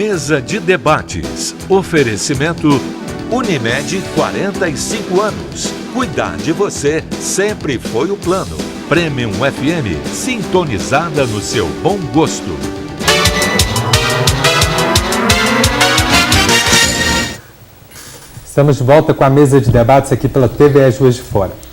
Mesa de debates. Oferecimento Unimed, 45 anos. Cuidar de você sempre foi o plano. Premium FM, sintonizada no seu bom gosto. Estamos de volta com a mesa de debates aqui pela TV Juiz de Fora.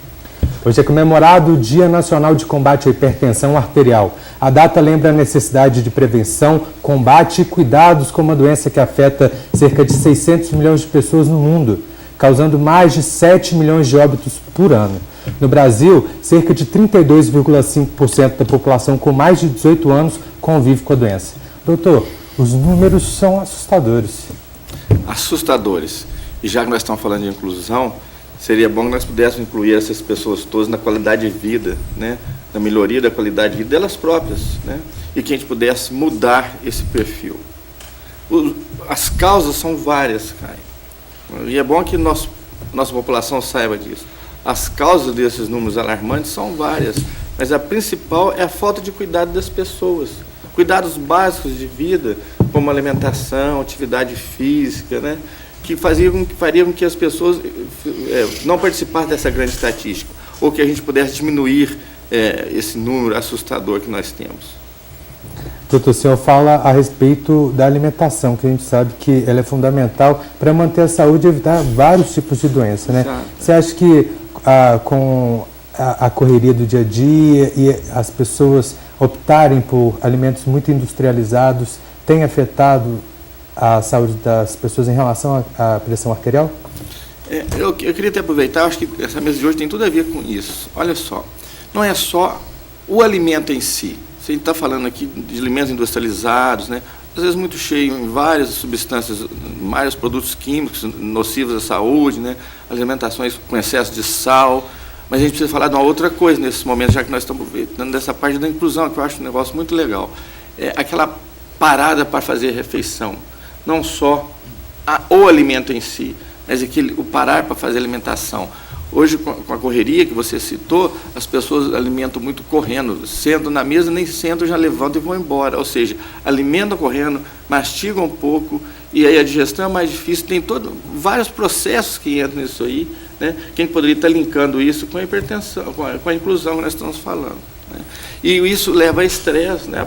Hoje é comemorado o Dia Nacional de Combate à Hipertensão Arterial. A data lembra a necessidade de prevenção, combate e cuidados com uma doença que afeta cerca de 600 milhões de pessoas no mundo, causando mais de 7 milhões de óbitos por ano. No Brasil, cerca de 32,5% da população com mais de 18 anos convive com a doença. Doutor, os números são assustadores. Assustadores. E já que nós estamos falando de inclusão, seria bom que nós pudéssemos incluir essas pessoas todas na qualidade de vida, né? Na melhoria da qualidade de vida delas próprias, né? E que a gente pudesse mudar esse perfil. As causas são várias, Caio. E é bom que nossa população saiba disso. As causas desses números alarmantes são várias, mas a principal é a falta de cuidado das pessoas. Cuidados básicos de vida, como alimentação, atividade física, né? Que fariam com que as pessoas não participassem dessa grande estatística, ou que a gente pudesse diminuir esse número assustador que nós temos. Doutor, o senhor fala a respeito da alimentação, que a gente sabe que ela é fundamental para manter a saúde e evitar vários tipos de doença, né? Exato. Você acha que com a correria do dia a dia e as pessoas optarem por alimentos muito industrializados tem afetado a saúde das pessoas em relação à pressão arterial? Eu queria até aproveitar, acho que essa mesa de hoje tem tudo a ver com isso. Olha só, não é só o alimento em si. Você está falando aqui de alimentos industrializados, né? Às vezes muito cheio em várias substâncias, vários produtos químicos nocivos à saúde, né? Alimentações com excesso de sal. Mas a gente precisa falar de uma outra coisa nesse momento, já que nós estamos dando dessa parte da inclusão, que eu acho um negócio muito legal. É aquela parada para fazer refeição. Não só o alimento em si, mas o parar para fazer alimentação. Hoje, com a correria que você citou, as pessoas alimentam muito correndo, sentam na mesa, nem sentam, já levantam e vão embora. Ou seja, alimentam correndo, mastigam um pouco, e aí a digestão é mais difícil, tem vários processos que entram nisso aí, né? Quem poderia estar linkando isso com a hipertensão, com a inclusão que nós estamos falando, né? E isso leva a estresse, né?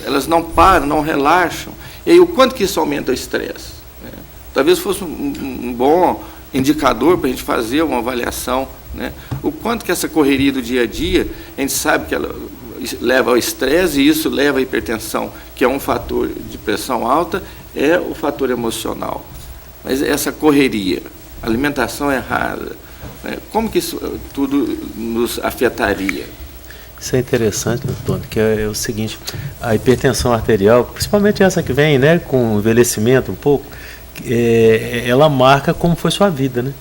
Elas não param, não relaxam. E aí, o quanto que isso aumenta o estresse? Né? Talvez fosse um bom indicador para a gente fazer uma avaliação, né? O quanto que essa correria do dia a dia, a gente sabe que ela leva ao estresse e isso leva à hipertensão, que é um fator de pressão alta, é o fator emocional. Mas essa correria, alimentação errada, né? Como que isso tudo nos afetaria? Isso é interessante, doutor, que é o seguinte, a hipertensão arterial, principalmente essa que vem, né, com o envelhecimento um pouco, ela marca como foi sua vida, né?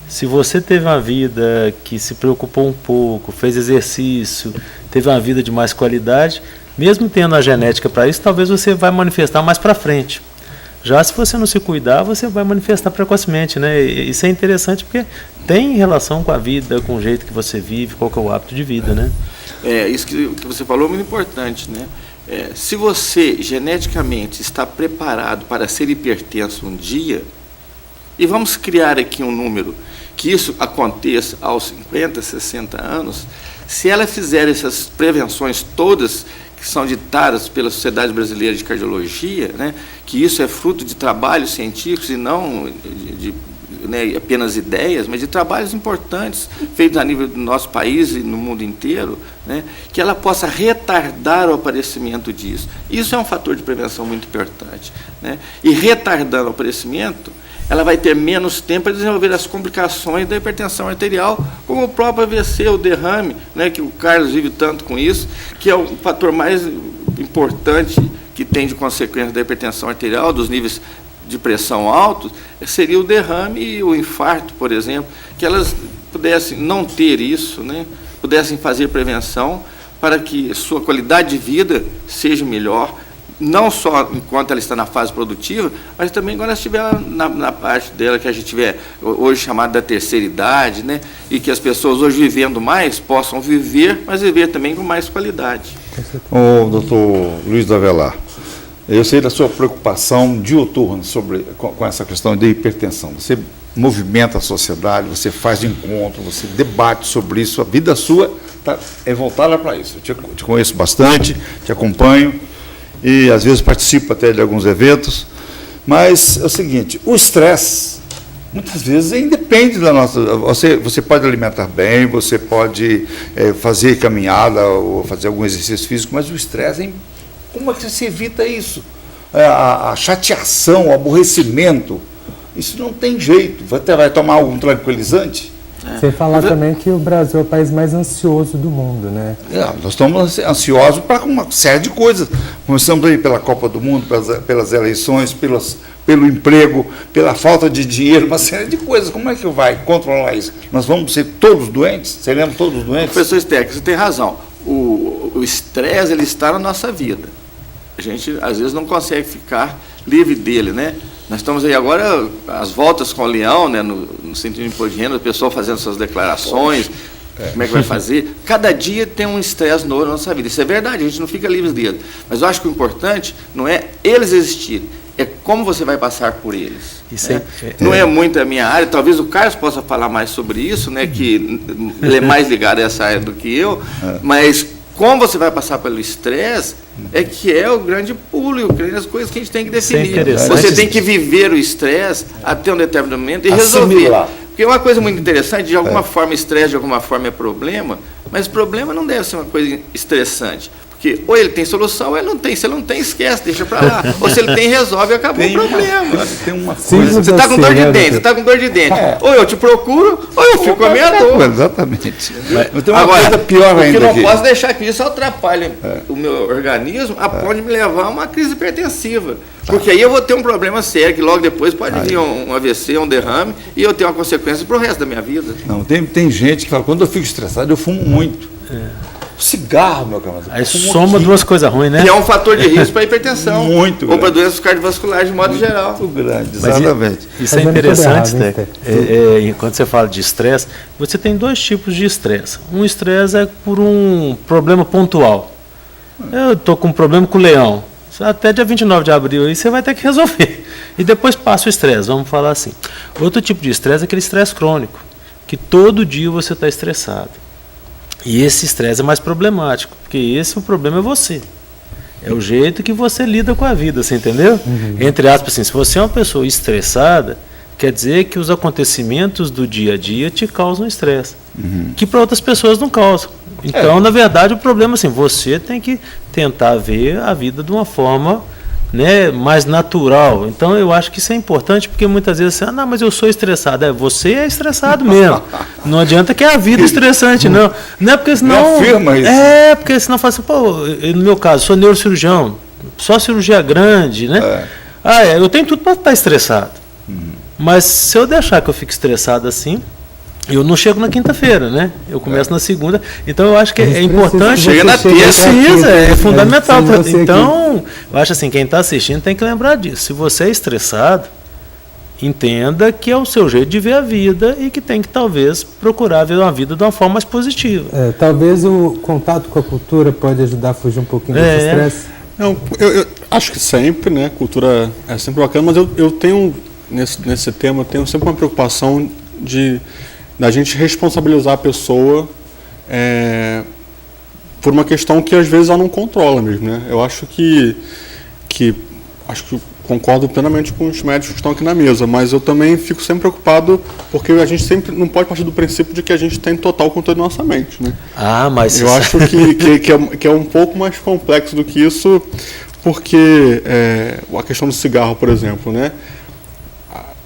Se você teve uma vida que se preocupou um pouco, fez exercício, teve uma vida de mais qualidade, mesmo tendo a genética para isso, talvez você vai manifestar mais para frente. Já se você não se cuidar, você vai manifestar precocemente, né? Isso é interessante porque tem relação com a vida, com o jeito que você vive, qual que é o hábito de vida, né? Isso que você falou é muito importante, né? Se você geneticamente está preparado para ser hipertenso um dia, e vamos criar aqui um número, que isso aconteça aos 50, 60 anos, se ela fizer essas prevenções todas que são ditadas pela Sociedade Brasileira de Cardiologia, né, que isso é fruto de trabalhos científicos e não né, apenas ideias, mas de trabalhos importantes feitos a nível do nosso país e no mundo inteiro, né, que ela possa retardar o aparecimento disso. Isso é um fator de prevenção muito importante, né? E retardando o aparecimento, ela vai ter menos tempo para desenvolver as complicações da hipertensão arterial, como o próprio AVC, o derrame, né, que o Carlos vive tanto com isso, que é o fator mais importante que tem de consequência da hipertensão arterial, dos níveis de pressão altos, seria o derrame e o infarto, por exemplo, que elas pudessem não ter isso, né, pudessem fazer prevenção para que sua qualidade de vida seja melhor, não só enquanto ela está na fase produtiva, mas também quando ela estiver na parte dela que a gente tiver hoje chamada da terceira idade, né? E que as pessoas hoje vivendo mais possam viver, mas viver também com mais qualidade. Doutor Luiz Avelar, Eu sei da sua preocupação diuturna com essa questão de hipertensão. Você movimenta a sociedade, você faz encontro, você debate sobre isso, a vida sua é voltada para isso. Eu te conheço bastante, te acompanho e às vezes participo até de alguns eventos, mas é o seguinte, o estresse muitas vezes independe da nossa... Você pode alimentar bem, você pode fazer caminhada ou fazer algum exercício físico, mas o estresse, como é que se evita isso? A chateação, o aborrecimento, isso não tem jeito. Vai tomar algum tranquilizante? Sem falar também que o Brasil é o país mais ansioso do mundo, né? Nós estamos ansiosos para uma série de coisas. Começamos aí pela Copa do Mundo, pelas eleições, pelo emprego, pela falta de dinheiro, uma série de coisas. Como é que vai controlar isso? Nós vamos ser todos doentes? Seremos todos doentes? Professor Steck, você tem razão. O estresse, ele está na nossa vida. A gente, às vezes, não consegue ficar livre dele, né? Nós estamos aí agora, as voltas com o Leão, né, no sentido de imposto de renda, o pessoal fazendo suas declarações, como é que vai fazer. Cada dia tem um estresse novo na nossa vida. Isso é verdade, a gente não fica livre dele. Mas eu acho que o importante não é eles existirem, é como você vai passar por eles. Isso né? Não é muito a minha área, talvez o Carlos possa falar mais sobre isso, né, que ele é mais ligado a essa área do que eu, mas como você vai passar pelo estresse que é o grande pulo, as coisas que a gente tem que definir. Você tem que viver o estresse até um determinado momento e resolver. Porque é uma coisa muito interessante, de alguma forma estresse, de alguma forma é problema, mas problema não deve ser uma coisa estressante. Porque ou ele tem solução ou ele não tem. Se ele não tem, esquece, deixa para lá. Ou se ele tem, resolve e acabou o problema. Tem uma coisa. Você está com dor de dente, você está com dor de dente. Ou eu te procuro, ou eu fico com a minha dor. Exatamente. Mas tem uma coisa pior ainda. O que não posso deixar que isso atrapalhe o meu organismo a ponto de me levar a uma crise hipertensiva. Porque aí eu vou ter um problema sério, que logo depois pode vir um AVC, um derrame, e eu tenho uma consequência para o resto da minha vida. Não, tem gente que fala, quando eu fico estressado, eu fumo muito. Cigarro, meu camarada. Aí soma duas coisas ruins, né? Que é um fator de risco para a hipertensão. Muito grande. Ou para doenças cardiovasculares de modo geral. Muito grande, exatamente. Isso é interessante, né? Quando você fala de estresse, você tem dois tipos de estresse. Um estresse é por um problema pontual. Eu estou com um problema com o leão. Até dia 29 de abril aí você vai ter que resolver. E depois passa o estresse, vamos falar assim. Outro tipo de estresse é aquele estresse crônico, que todo dia você está estressado. E esse estresse é mais problemático, porque o problema é você. É o jeito que você lida com a vida, você entendeu? Entre aspas, assim, se você é uma pessoa estressada, quer dizer que os acontecimentos do dia a dia te causam estresse, que para outras pessoas não causam. Então, na verdade, o problema é assim, você tem que tentar ver a vida de uma forma, né, mais natural. Então, eu acho que isso é importante, porque muitas vezes você, não, mas eu sou estressado. Você é estressado mesmo. Não adianta que é a vida estressante, não. Não é porque senão... afirma isso. Porque senão fala assim, no meu caso, sou neurocirurgião, só cirurgia grande, né? Eu tenho tudo para estar estressado. Mas se eu deixar que eu fique estressado assim, eu não chego na quinta-feira, né? Eu começo na segunda. Então, eu acho que é importante... Chega na terça. É fundamental. Então, eu acho assim, quem está assistindo tem que lembrar disso. Se você é estressado, entenda que é o seu jeito de ver a vida e que tem que, talvez, procurar ver uma vida de uma forma mais positiva. Talvez o contato com a cultura pode ajudar a fugir um pouquinho desse estresse. Não, eu acho que sempre, né? Cultura é sempre bacana, mas eu tenho, nesse tema, eu tenho sempre uma preocupação da gente responsabilizar a pessoa por uma questão que às vezes ela não controla mesmo, né? Eu acho que concordo plenamente com os médicos que estão aqui na mesa, mas eu também fico sempre preocupado porque a gente sempre não pode partir do princípio de que a gente tem total controle da nossa mente, né? Mas eu acho que é um pouco mais complexo do que isso, porque a questão do cigarro, por exemplo, né?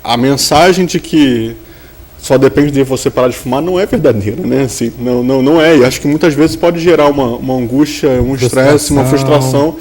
A mensagem de que só depende de você parar de fumar não é verdadeira, né? Assim, não é. E acho que muitas vezes pode gerar uma angústia, um estresse, uma frustração.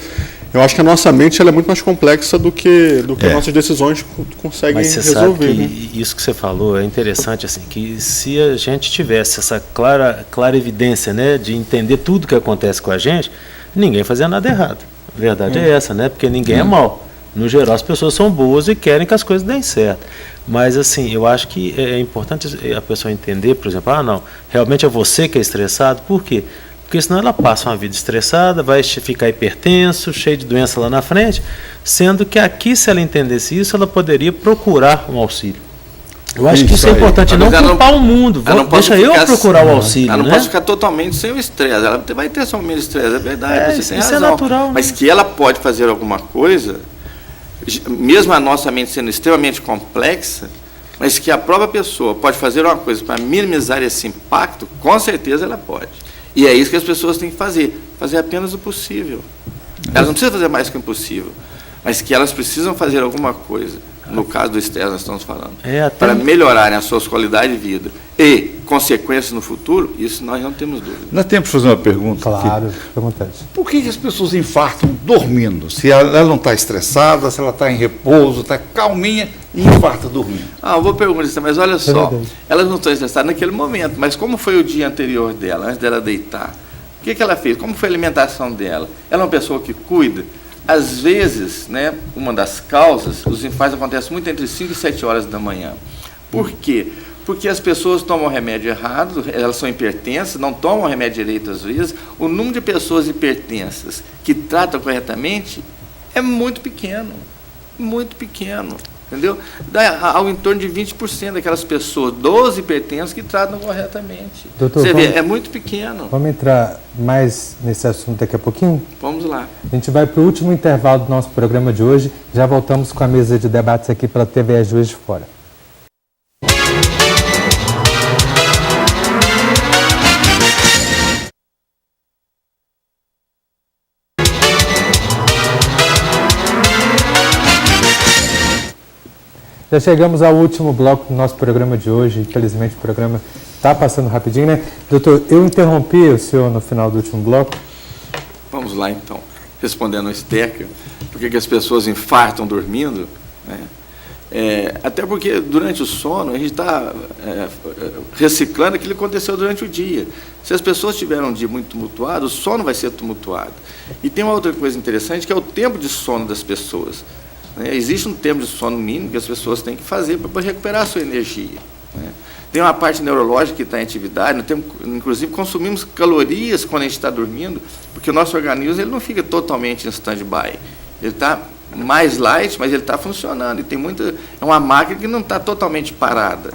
Eu acho que a nossa mente ela é muito mais complexa do que as nossas decisões conseguem resolver. Mas você sabe que isso que você falou é interessante, assim, que se a gente tivesse essa clara evidência, né, de entender tudo que acontece com a gente, ninguém fazia nada errado. A verdade é essa, né? Porque ninguém é mau. No geral, as pessoas são boas e querem que as coisas deem certo. Mas, assim, eu acho que é importante a pessoa entender, por exemplo, não, realmente é você que é estressado. Por quê? Porque senão ela passa uma vida estressada, vai ficar hipertenso, cheio de doença lá na frente, sendo que aqui, se ela entendesse isso, ela poderia procurar um auxílio. Eu acho que isso é importante, não culpar o mundo. Deixa eu procurar o auxílio. Ela não né? pode ficar totalmente sem o estresse. Ela vai ter seu momento de estresse, é verdade. Você tem isso razão. É natural. Mas que ela pode fazer alguma coisa, mesmo a nossa mente sendo extremamente complexa, mas que a própria pessoa pode fazer uma coisa para minimizar esse impacto, com certeza ela pode. E é isso que as pessoas têm que fazer apenas o possível. Elas não precisam fazer mais que o impossível, mas que elas precisam fazer alguma coisa. No caso do estresse, nós estamos falando, para melhorarem as suas qualidades de vida e consequências no futuro, isso nós não temos dúvida. Nós temos que fazer uma pergunta. Claro, fica à vontade. Por que as pessoas infartam dormindo? Se ela não está estressada, se ela está em repouso, está calminha e infarta dormindo? Eu vou perguntar isso, mas olha só, elas não estão estressadas naquele momento, mas como foi o dia anterior dela, antes dela deitar? O que ela fez? Como foi a alimentação dela? Ela é uma pessoa que cuida? Às vezes, né, uma das causas, os infartos acontecem muito entre 5 e 7 horas da manhã. Por quê? Porque as pessoas tomam remédio errado, elas são hipertensas, não tomam remédio direito às vezes. O número de pessoas hipertensas que tratam corretamente é muito pequeno, entendeu? Dá ao entorno de 20% daquelas pessoas, 12 hipertensas, que tratam corretamente. Doutor, você vê, é muito pequeno. Vamos entrar mais nesse assunto daqui a pouquinho? Vamos lá. A gente vai para o último intervalo do nosso programa de hoje. Já voltamos com a mesa de debates aqui pela TV Juiz de Fora. Já chegamos ao último bloco do nosso programa de hoje. Infelizmente o programa está passando rapidinho, né? Doutor, eu interrompi o senhor no final do último bloco. Vamos lá então, respondendo ao Stecker, por que as pessoas infartam dormindo, né? Até porque durante o sono a gente está reciclando aquilo que aconteceu durante o dia. Se as pessoas tiverem um dia muito tumultuado, o sono vai ser tumultuado. E tem uma outra coisa interessante, que é o tempo de sono das pessoas. Existe um tempo de sono mínimo que as pessoas têm que fazer para recuperar a sua energia, né? Tem uma parte neurológica que está em atividade, inclusive consumimos calorias quando a gente está dormindo, porque o nosso organismo ele não fica totalmente em stand-by. Ele está mais light, mas ele está funcionando. E é uma máquina que não está totalmente parada.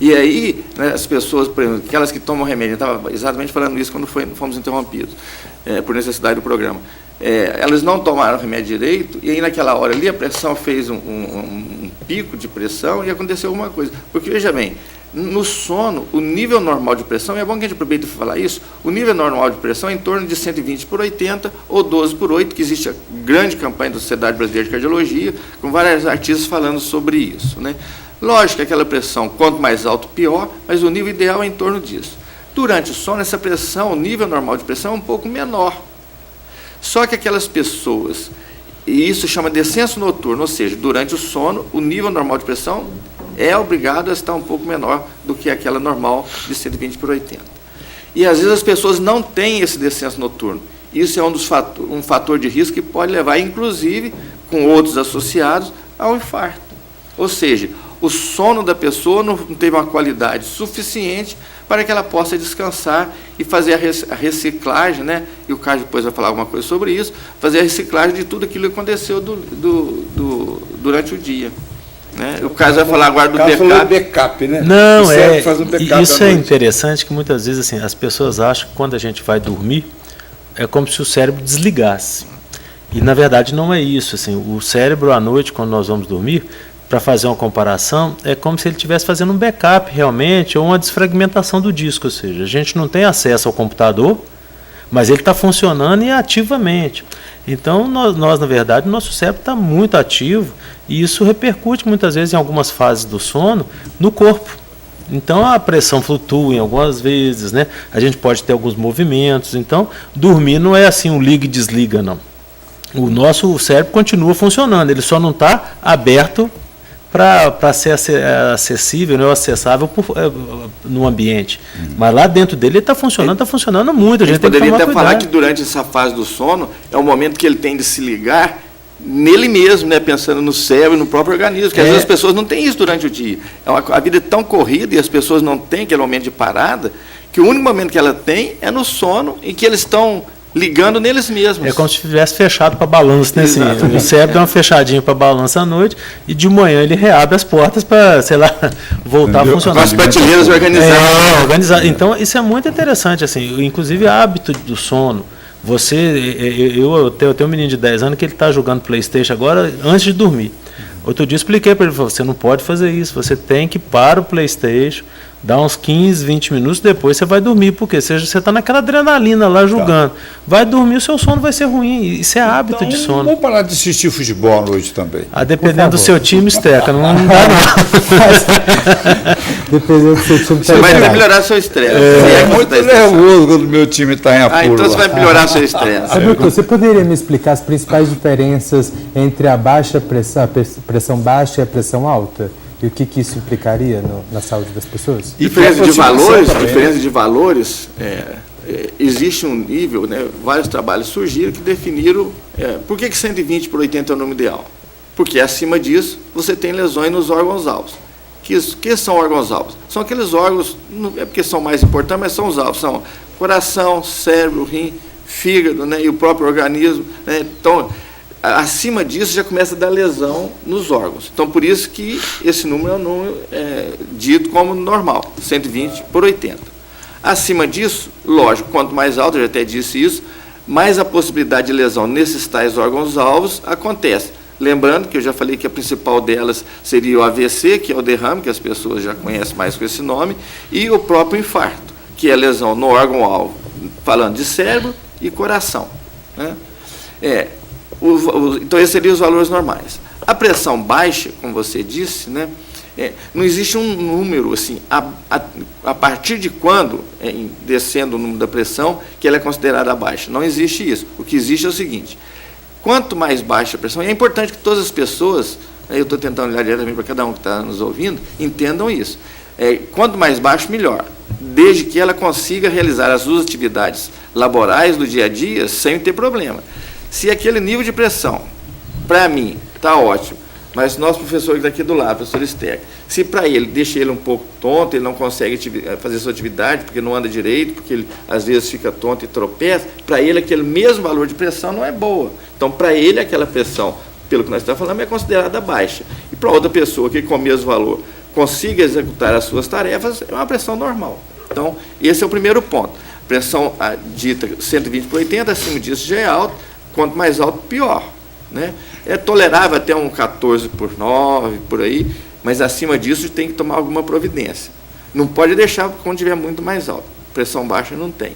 E aí, né, as pessoas, por exemplo, aquelas que tomam remédio, eu estava exatamente falando isso quando fomos interrompidos, por necessidade do programa. Elas não tomaram o remédio direito, e aí naquela hora ali a pressão fez um pico de pressão e aconteceu alguma coisa. Porque, veja bem, no sono, o nível normal de pressão, e é bom que a gente aproveite para falar isso, o nível normal de pressão é em torno de 120/80 ou 12/8, que existe a grande campanha da Sociedade Brasileira de Cardiologia, com vários artistas falando sobre isso, né? Lógico que aquela pressão, quanto mais alto, pior, mas o nível ideal é em torno disso. Durante o sono, essa pressão, o nível normal de pressão é um pouco menor. Só que aquelas pessoas, e isso chama descenso noturno, ou seja, durante o sono, o nível normal de pressão é obrigado a estar um pouco menor do que aquela normal de 120/80. E às vezes as pessoas não têm esse descenso noturno. Isso é um fator de risco que pode levar, inclusive, com outros associados, ao infarto. Ou seja, o sono da pessoa não teve uma qualidade suficiente para que ela possa descansar e fazer a reciclagem, né? E o Carlos depois vai falar alguma coisa sobre isso, fazer a reciclagem de tudo aquilo que aconteceu durante o dia. Né? O Carlos vai falar agora do backup, né? Não, isso é interessante, que muitas vezes assim, as pessoas acham que quando a gente vai dormir, é como se o cérebro desligasse. E na verdade não é isso. Assim, o cérebro à noite, quando nós vamos dormir, para fazer uma comparação, é como se ele estivesse fazendo um backup realmente, ou uma desfragmentação do disco, ou seja, a gente não tem acesso ao computador, mas ele está funcionando e ativamente. Então, nós, na verdade, o nosso cérebro está muito ativo, e isso repercute muitas vezes em algumas fases do sono no corpo. Então, a pressão flutua em algumas vezes, né? A gente pode ter alguns movimentos, então, dormir não é assim um liga e desliga, não. O nosso cérebro continua funcionando, ele só não está aberto para ser acessível, né, acessável no ambiente. Mas lá dentro dele ele está funcionando muito. A gente tem que tomar cuidado. Falar que durante essa fase do sono é o momento que ele tem de se ligar nele mesmo, né, pensando no cérebro e no próprio organismo, porque às vezes as pessoas não têm isso durante o dia. A vida é tão corrida e as pessoas não têm aquele momento de parada, que o único momento que ela tem é no sono, em que eles estão ligando neles mesmos. É como se tivesse fechado para balanço, né? Assim, o cérebro dá uma fechadinha para balanço à noite e de manhã ele reabre as portas para, sei lá, voltar a funcionar. Com as prateleiras organizadas. Organizado. Então, isso é muito interessante, assim, inclusive hábito do sono. Eu tenho um menino de 10 anos que ele está jogando PlayStation agora antes de dormir. Outro dia eu expliquei para ele, você não pode fazer isso, você tem que ir para o PlayStation, dar uns 15, 20 minutos, depois você vai dormir, porque você está naquela adrenalina lá jogando. Vai dormir, o seu sono vai ser ruim, isso é hábito de sono. Vamos parar de assistir futebol à noite também. Dependendo do seu time, Esteca, não dá não. Dependendo do seu time, você vai melhorar seu estresse. É muito nervoso quando o meu time está em apuro. Então você vai melhorar seu estresse. Você poderia me explicar as principais diferenças entre a pressão baixa e a pressão alta? E o que isso implicaria na saúde das pessoas? Diferença de valores, existe um nível, né, vários trabalhos surgiram que definiram por que 120 por 80 é o número ideal. Porque acima disso você tem lesões nos órgãos alvos. Que são órgãos alvos? São aqueles órgãos, não é porque são mais importantes, mas são os alvos. São coração, cérebro, rim, fígado, né, e o próprio organismo. Né, então, acima disso já começa a dar lesão nos órgãos. Então, por isso que esse número é um número dito como normal, 120 por 80. Acima disso, lógico, quanto mais alto, eu já até disse isso, mais a possibilidade de lesão nesses tais órgãos-alvos acontece. Lembrando que eu já falei que a principal delas seria o AVC, que é o derrame, que as pessoas já conhecem mais com esse nome, e o próprio infarto, que é a lesão no órgão-alvo, falando de cérebro e coração. Né? Então, esses seriam os valores normais. A pressão baixa, como você disse, né, não existe um número, assim, a partir de quando, descendo o número da pressão, que ela é considerada baixa. Não existe isso. O que existe é o seguinte, quanto mais baixa a pressão, e é importante que todas as pessoas, eu estou tentando olhar diretamente para cada um que está nos ouvindo, entendam isso. Quanto mais baixo, melhor, desde que ela consiga realizar as suas atividades laborais do dia a dia sem ter problema. Se aquele nível de pressão, para mim, está ótimo, mas nosso professor que está aqui do lado, o professor Esteca, se para ele deixa ele um pouco tonto, ele não consegue fazer sua atividade, porque não anda direito, porque ele às vezes fica tonto e tropeça, para ele aquele mesmo valor de pressão não é boa. Então, para ele, aquela pressão, pelo que nós estamos falando, é considerada baixa. E para outra pessoa que com o mesmo valor consiga executar as suas tarefas, é uma pressão normal. Então, esse é o primeiro ponto. Pressão dita 120 por 80, acima disso já é alta. Quanto mais alto, pior. Né? É tolerável até um 14 por 9, por aí, mas acima disso tem que tomar alguma providência. Não pode deixar quando estiver muito mais alto. Pressão baixa não tem.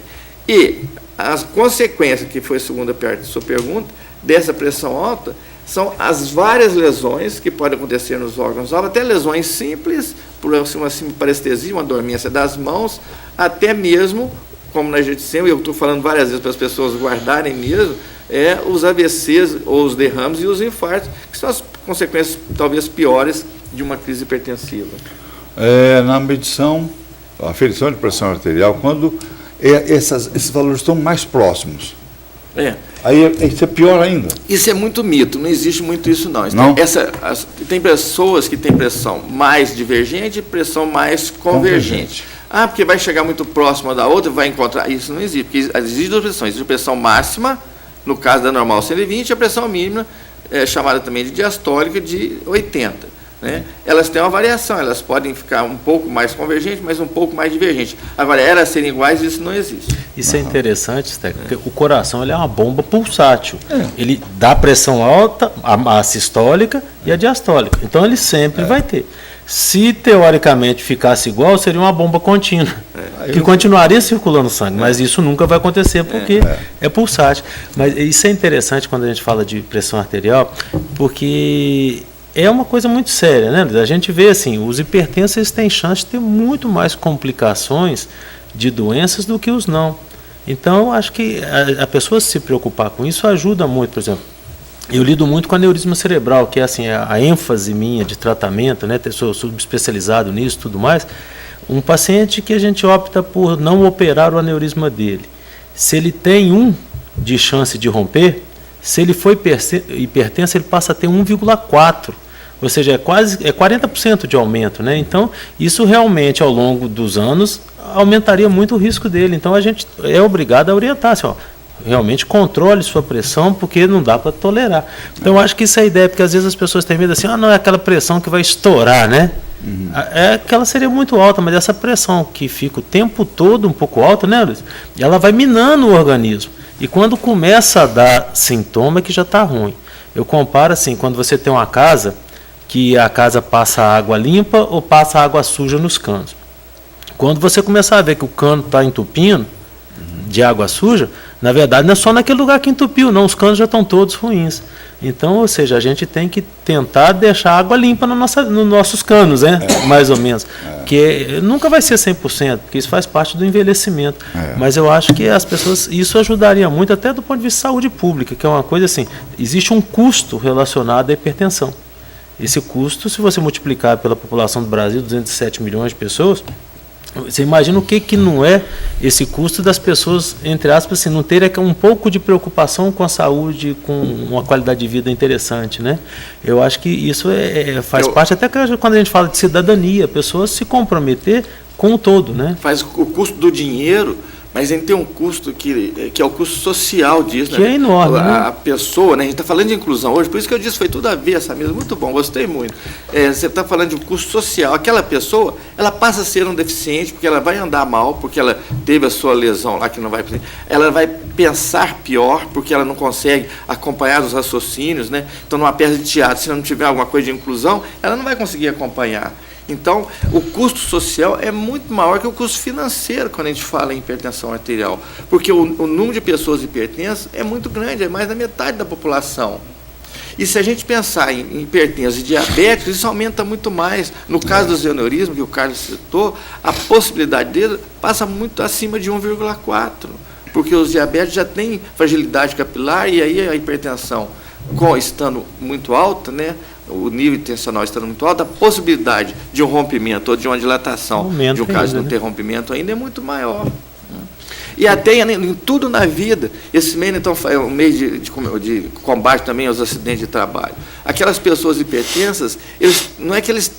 E as consequências, que foi a segunda parte da sua pergunta, dessa pressão alta, são as várias lesões que podem acontecer nos órgãos-alvo, até lesões simples, por uma simples parestesia, uma dormência das mãos, até mesmo, como nós já dissemos, eu estou falando várias vezes para as pessoas guardarem mesmo, os AVCs, ou os derrames e os infartos, que são as consequências talvez piores de uma crise hipertensiva. Na medição, a aferição de pressão arterial, quando esses valores estão mais próximos, aí isso é pior ainda. Isso é muito mito, não existe muito isso não. Tem pessoas que têm pressão mais divergente e pressão mais convergente. Porque vai chegar muito próxima da outra, vai encontrar. Isso não existe, porque existe duas pressões. Existe a pressão máxima, no caso da normal 120, e a pressão mínima, chamada também de diastólica, de 80. Né? Elas têm uma variação, elas podem ficar um pouco mais convergentes, mas um pouco mais divergentes. Agora, elas serem iguais, isso não existe. Isso é interessante, Steca, porque o coração ele é uma bomba pulsátil. Ele dá pressão alta, a sistólica e a diastólica. Então, ele sempre vai ter. Se teoricamente ficasse igual, seria uma bomba contínua, que continuaria circulando sangue, mas isso nunca vai acontecer porque é pulsátil. Mas isso é interessante quando a gente fala de pressão arterial, porque é uma coisa muito séria, né? A gente vê assim, os hipertensos eles têm chance de ter muito mais complicações de doenças do que os não. Então, acho que a pessoa se preocupar com isso ajuda muito, por exemplo. Eu lido muito com aneurisma cerebral, que é assim, a ênfase minha de tratamento, né? Sou subespecializado nisso e tudo mais. Um paciente que a gente opta por não operar o aneurisma dele. Se ele tem de chance de romper, se ele for hipertenso, ele passa a ter 1,4 Ou seja, é 40% de aumento, né? Então, isso realmente, ao longo dos anos, aumentaria muito o risco dele. Então, a gente é obrigado a orientar, assim, ó, realmente controle sua pressão, porque não dá para tolerar. Então, eu acho que isso é a ideia, porque às vezes as pessoas têm medo assim, não é aquela pressão que vai estourar, né? É que ela seria muito alta, mas essa pressão que fica o tempo todo um pouco alta, né, Luiz? Ela vai minando o organismo. E quando começa a dar sintoma, que já está ruim. Eu comparo assim, quando você tem uma casa, que a casa passa água limpa ou passa água suja nos canos. Quando você começar a ver que o cano está entupindo de água suja, na verdade não é só naquele lugar que entupiu, não, os canos já estão todos ruins. Então, ou seja, a gente tem que tentar deixar a água limpa nos nossos canos, né? Mais ou menos. Que nunca vai ser 100%, porque isso faz parte do envelhecimento. Mas eu acho que as pessoas, isso ajudaria muito, até do ponto de vista de saúde pública, que é uma coisa assim, existe um custo relacionado à hipertensão. Esse custo, se você multiplicar pela população do Brasil, 207 milhões de pessoas, você imagina o que não é esse custo das pessoas, entre aspas, assim, não terem um pouco de preocupação com a saúde, com uma qualidade de vida interessante, né? Eu acho que isso faz parte, até quando a gente fala de cidadania, a pessoa se comprometer com o todo, né? Faz o custo do dinheiro, mas ele tem um custo que é o custo social disso. Que é enorme, né? A pessoa, né? A gente está falando de inclusão hoje, por isso que eu disse, foi tudo a ver essa mesa, muito bom, gostei muito. Você está falando de um custo social. Aquela pessoa, ela passa a ser um deficiente, porque ela vai andar mal, porque ela teve a sua lesão lá, que não vai... Ela vai pensar pior, porque ela não consegue acompanhar os raciocínios, né? Então, numa peça de teatro, se não tiver alguma coisa de inclusão, ela não vai conseguir acompanhar. Então, o custo social é muito maior que o custo financeiro quando a gente fala em hipertensão arterial, porque o número de pessoas hipertensas é muito grande, é mais da metade da população. E se a gente pensar em hipertensos e diabéticos, isso aumenta muito mais. No caso dos aneurismas, que o Carlos citou, a possibilidade dele passa muito acima de 1,4, porque os diabéticos já têm fragilidade capilar e aí a hipertensão, estando muito alta, né? O nível tensional estando muito alto, a possibilidade de um rompimento ou de uma dilatação, de um caso de não ter rompimento ainda é muito maior. E até em tudo na vida, esse mês então é um mês de combate também aos acidentes de trabalho. Aquelas pessoas hipertensas, não é que eles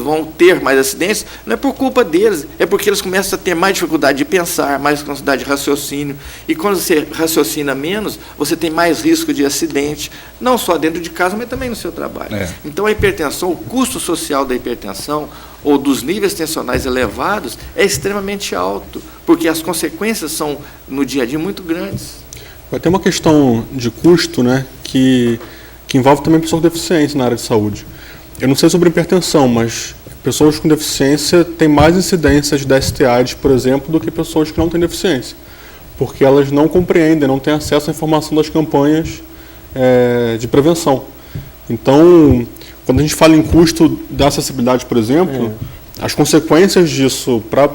vão ter mais acidentes, não é por culpa deles, é porque eles começam a ter mais dificuldade de pensar, mais dificuldade de raciocínio. E quando você raciocina menos, você tem mais risco de acidente, não só dentro de casa, mas também no seu trabalho. Então a hipertensão, o custo social da hipertensão, ou dos níveis tensionais elevados, é extremamente alto, porque as consequências são, no dia a dia, muito grandes. Vai ter uma questão de custo, né, que envolve também pessoas com deficiência na área de saúde. Eu não sei sobre hipertensão, mas pessoas com deficiência têm mais incidências de STIs, por exemplo, do que pessoas que não têm deficiência, porque elas não compreendem, não têm acesso à informação das campanhas de prevenção. Então, quando a gente fala em custo da acessibilidade, por exemplo, as consequências disso para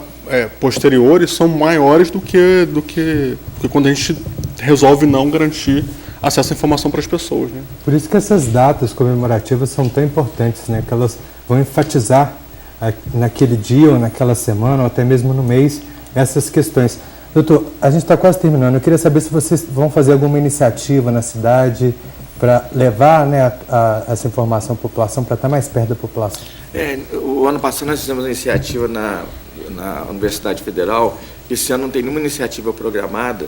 posteriores são maiores do que quando a gente resolve não garantir acesso à informação para as pessoas, né? Por isso que essas datas comemorativas são tão importantes, né? Que elas vão enfatizar naquele dia ou naquela semana ou até mesmo no mês essas questões. Doutor, a gente está quase terminando. Eu queria saber se vocês vão fazer alguma iniciativa na cidade para levar, né, essa informação à população, para estar mais perto da população. O ano passado nós fizemos uma iniciativa na Universidade Federal. Esse ano não tem nenhuma iniciativa programada,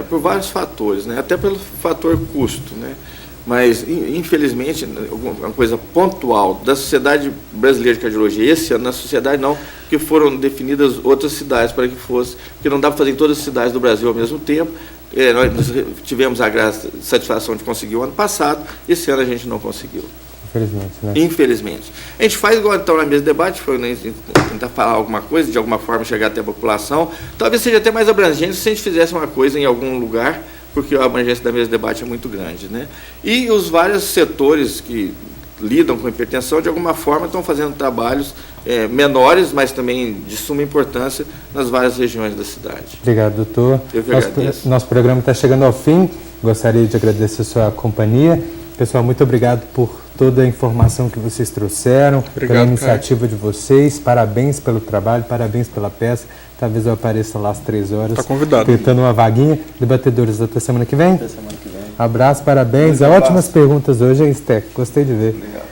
por vários fatores, né, até pelo fator custo, né, mas infelizmente uma coisa pontual da Sociedade Brasileira de Cardiologia, esse ano na sociedade não, que foram definidas outras cidades para que fosse, porque não dá para fazer em todas as cidades do Brasil ao mesmo tempo. Nós tivemos a satisfação de conseguir o ano passado, esse ano a gente não conseguiu. Infelizmente, né? Infelizmente. A gente faz igual então na mesa de debate, foi, né, tentar falar alguma coisa, de alguma forma chegar até a população. Talvez seja até mais abrangente se a gente fizesse uma coisa em algum lugar, porque a abrangência da mesa de debate é muito grande, né? E os vários setores que lidam com hipertensão, de alguma forma, estão fazendo trabalhos menores, mas também de suma importância nas várias regiões da cidade. Obrigado, doutor. Eu que agradeço. Nosso programa está chegando ao fim. Gostaria de agradecer a sua companhia. Pessoal, muito obrigado por toda a informação que vocês trouxeram, pela iniciativa de vocês. Parabéns pelo trabalho, parabéns pela peça. Talvez eu apareça lá às 3 horas. Está convidado. Tentando uma vaguinha. Debatedores, até semana que vem? Até semana que vem. Abraço, parabéns. Ótimas perguntas hoje, hein, Esther? Gostei de ver. Obrigado.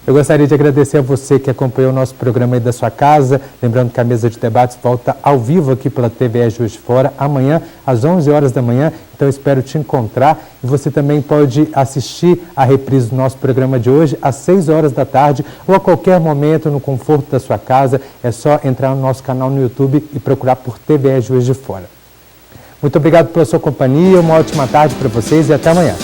Eu gostaria de agradecer a você que acompanhou o nosso programa aí da sua casa. Lembrando que a mesa de debates volta ao vivo aqui pela TVE Juiz de Fora, amanhã, às 11 horas da manhã. Então, eu espero te encontrar. E você também pode assistir a reprise do nosso programa de hoje às 6 horas da tarde ou a qualquer momento, no conforto da sua casa. É só entrar no nosso canal no YouTube e procurar por TVE Juiz de Fora. Muito obrigado pela sua companhia, uma ótima tarde para vocês e até amanhã.